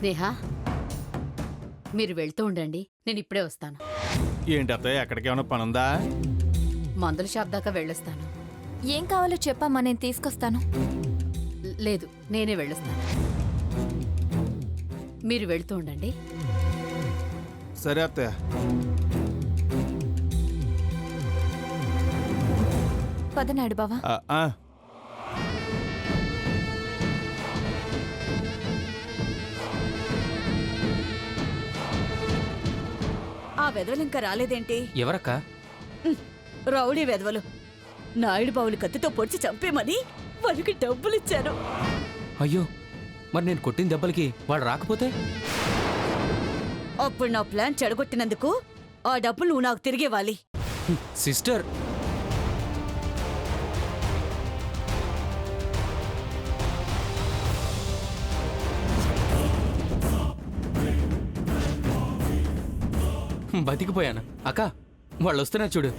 స్నేహ, మీరు వెళ్తూ ఉండండి, నేను ఇప్పుడే వస్తాను. ఏంటి అత్తయ్య, ఎక్కడికి ఏమైనా పనుందా? మందుల షాప్ దాకా వెళ్ళొస్తాను. ఏం కావాలో చెప్పమ్మా, నేను తీసుకొస్తాను. లేదు, నేనే వెళ్ళొస్తాను. మీరు వెళ్తూ ఉండండి. సరే అత్తయ్య. పదనాడు బావా. ఆ వెధవలు ఇంకా రాలేదేంటి? ఎవరక్క? రౌడీ వెధవలు. నాయుడు బావులు కత్తితో పొడిచి చంపేమని వాళ్ళకి డబ్బులిచ్చారు. అయ్యో, మరి నేను కొట్టిన దెబ్బలకి వాడు రాకపోతే? అప్పుడు నా ప్లాన్ చెడగొట్టినందుకు ఆ డబ్బులు నువ్వు నాకు తిరిగేవాలి. సిస్టర్, బతికిపోయాను. అక్క, వాళ్ళు వస్తున్నా చూడు.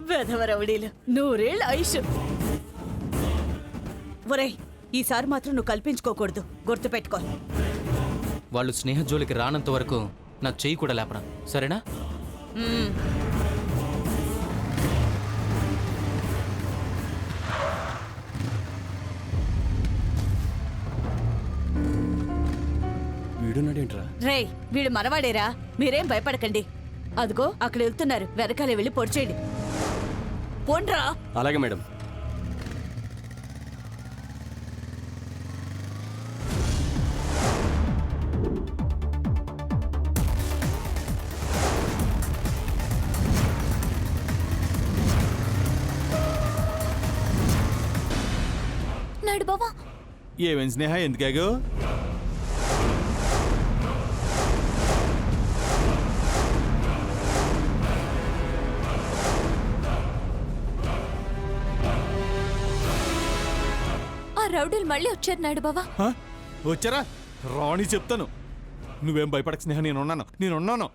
వెధవ రౌడీలు, నూరేళ్ళ ఆయుష్. ఒరేయ్, ఈసారి మాత్రం నువ్వు కల్పించుకోకూడదు, గుర్తుపెట్టుకో. వాళ్ళు స్నేహ జోలికి రానంత వరకు నా చెయ్యి కూడా లేపరా, సరేనా? వీడున్నాడేంట్రా? రేయ్, వీడు మనవాడేరా, మీరేం భయపడకండి. అదిగో అక్కడ వెళ్తున్నారు, వెనకాలే వెళ్ళి పొడిచేయండి. పోండ్రా. అలాగే మేడం. నాయుడు బావా. ఏమేం స్నేహ, ఎందుకాగో? ఆ రౌడీలు మళ్ళీ వచ్చారు నాయుడు బావా. వచ్చారా? రాణి చెప్తాను. నువ్వేం భయపడక స్నేహ, నేనున్నాను.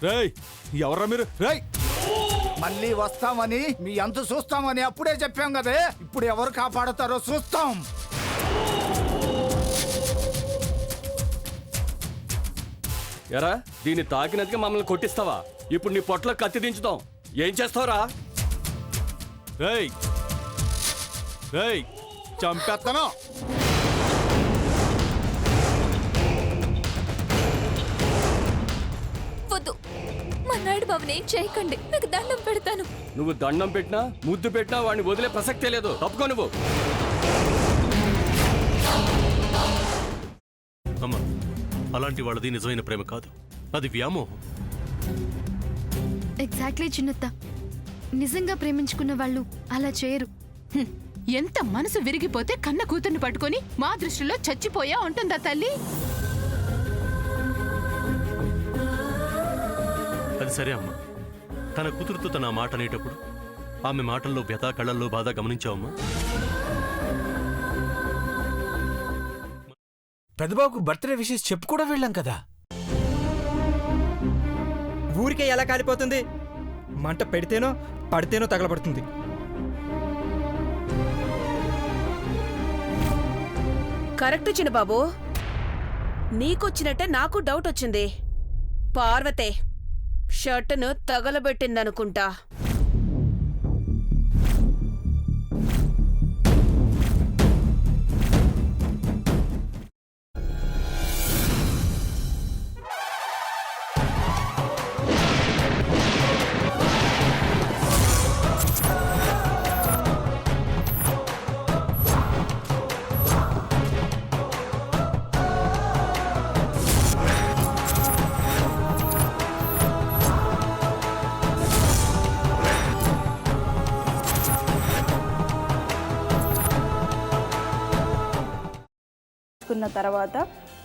రేయ్, ఎవర్రా మీరు? రేయ్, మళ్ళీ వస్తామని మీ అంత చూస్తామని అప్పుడే చెప్పాం కదే. ఇప్పుడు ఎవరు కాపాడతారో చూస్తాం. ఎరా, దీన్ని తాకినందుకే మమ్మల్ని కొట్టిస్తావా? ఇప్పుడు నీ పొట్ల కత్తి దించుతాం. ఏం చేస్తావురా? రేయ్, చంపేస్తాను. వద్దు, మా నాయుడు బావని ఏం చేయకండి, మీకు దండం పెడతాను. నువ్వు దండం పెట్టినా ముద్దు పెట్టినా వాడిని వదిలే ప్రసక్తే లేదు. తప్పుకో నువ్వు. అమ్మా, అలాంటి వాళ్ళది నిజమైన ప్రేమ కాదు, అది వ్యామోహం. ఎగ్జాక్ట్లీ చిన్నత్త, నిజంగా ప్రేమించుకున్న వాళ్ళు అలా చేయరు. ఎంత మనసు విరిగిపోతే కన్న కూతుర్ని పట్టుకొని మా దృష్టిలో చచ్చిపోయా ఉంటుందా తల్లి? అది సరే అమ్మా, తన కూతురుతో తన మాట అనేటప్పుడు ఆమె మాటల్లో వ్యథ, కళ్ళల్లో బాధ గమనించావమ్మా? పెద్దబాబుకు బర్త్డే విషెస్ చెప్పు కూడా వెళ్ళాం కదా. ఊరికే ఎలా కాలిపోతుంది? మంట పెడితేనో పడితేనో తగలబడుతుంది. కరెక్ట్ చిన్నబాబు, నీకొచ్చినట్టే నాకు డౌట్ వచ్చింది. పార్వతే షర్టును తగలబెట్టిందనుకుంటా. తర్వాత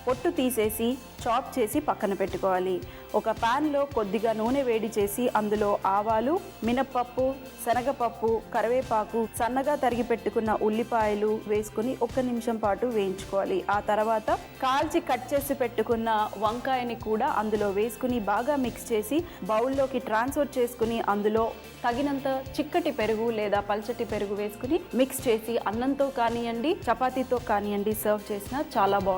పొట్టు తీసేసి చాప్ చేసి పక్కన పెట్టుకోవాలి. ఒక ప్యాన్లో కొద్దిగా నూనె వేడి చేసి అందులో ఆవాలు, మినప్పప్పు, శనగపప్పు, కరివేపాకు, సన్నగా తరిగి పెట్టుకున్న ఉల్లిపాయలు వేసుకుని 1 నిమిషం పాటు వేయించుకోవాలి. ఆ తర్వాత కాల్చి కట్ చేసి పెట్టుకున్న వంకాయని కూడా అందులో వేసుకుని బాగా మిక్స్ చేసి బౌల్లోకి ట్రాన్స్ఫర్ చేసుకుని అందులో తగినంత చిక్కటి పెరుగు లేదా పల్చటి పెరుగు వేసుకుని మిక్స్ చేసి అన్నంతో కానివ్వండి, చపాతీతో కానివ్వండి సర్వ్ చేసినా చాలా బాగుంటుంది.